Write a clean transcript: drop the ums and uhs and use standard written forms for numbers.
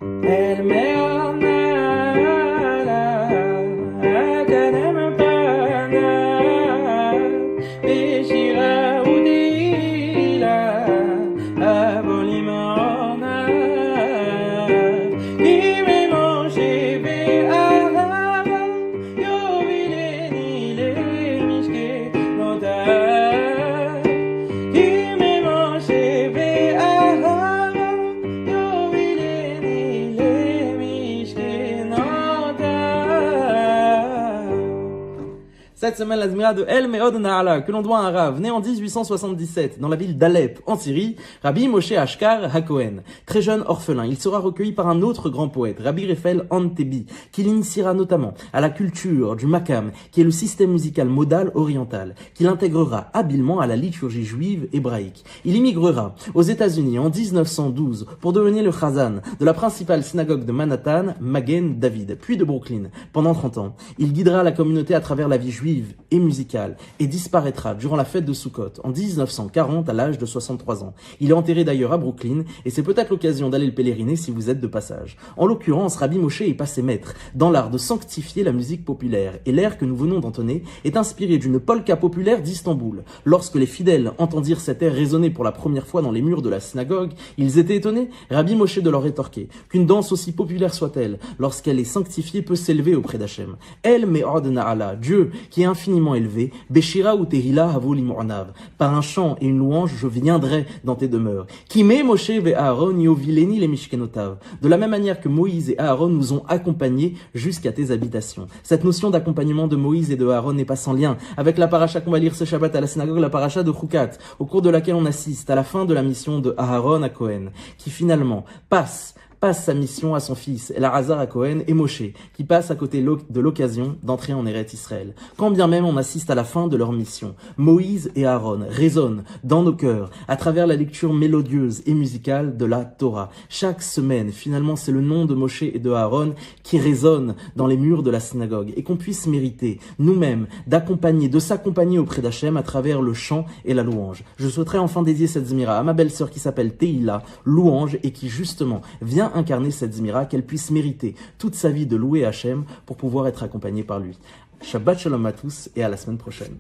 El meonala, akanem pana, beshira udila, abolimona, ime moshe ve'ahava, yovileni le mishke noda, ime moshe ve'ahava. Cette semaine, la Zmira de El Meod Na'ala, que l'on doit à un Rav, né en 1877, dans la ville d'Alep, en Syrie, Rabbi Moshe Ashkar HaKohen. Très jeune orphelin, il sera recueilli par un autre grand poète, Rabbi Raphaël Antebi, qui l'initiera notamment à la culture du makam, qui est le système musical modal oriental, qu'il intégrera habilement à la liturgie juive hébraïque. Il immigrera aux États-Unis en 1912 pour devenir le chazan de la principale synagogue de Manhattan, Magen David, puis de Brooklyn. Pendant 30 ans, il guidera la communauté à travers la vie juive et musicale et disparaîtra durant la fête de Sukkot en 1940 à l'âge de 63 ans. Il est enterré d'ailleurs à Brooklyn et c'est peut-être l'occasion d'aller le pèleriner si vous êtes de passage. En l'occurrence, Rabbi Moshe est passé maître dans l'art de sanctifier la musique populaire et l'air que nous venons d'entonner est inspiré d'une polka populaire d'Istanbul. Lorsque les fidèles entendirent cet air résonner pour la première fois dans les murs de la synagogue, ils étaient étonnés. Rabbi Moshe de leur rétorquer qu'une danse aussi populaire soit-elle, lorsqu'elle est sanctifiée, peut s'élever auprès d'Hachem. El Me'od Na'ala, Dieu qui est infiniment élevé, Beshira ou Tehila Havoli Mornav, par un chant et une louange, je viendrai dans tes demeures. Kime Moshe ve Aaron yovileni le mishkenotav. De la même manière que Moïse et Aaron nous ont accompagnés jusqu'à tes habitations. Cette notion d'accompagnement de Moïse et de Aaron n'est pas sans lien avec la paracha qu'on va lire ce Shabbat à la synagogue, la paracha de Chukat, au cours de laquelle on assiste à la fin de la mission de Aaron à Cohen, qui finalement passe sa mission à son fils, Elazar à Cohen, et Moshe, qui passe à côté de l'occasion d'entrer en Eretz Israël. Quand bien même on assiste à la fin de leur mission, Moïse et Aaron résonnent dans nos cœurs à travers la lecture mélodieuse et musicale de la Torah. Chaque semaine, finalement, c'est le nom de Moshe et de Aaron qui résonne dans les murs de la synagogue et qu'on puisse mériter, nous-mêmes, de s'accompagner auprès d'Hachem à travers le chant et la louange. Je souhaiterais enfin dédier cette Zmira à ma belle-sœur qui s'appelle Teila, louange, et qui justement vient incarner cette Zmira, qu'elle puisse mériter toute sa vie de louer Hachem pour pouvoir être accompagnée par lui. Shabbat Shalom à tous et à la semaine prochaine.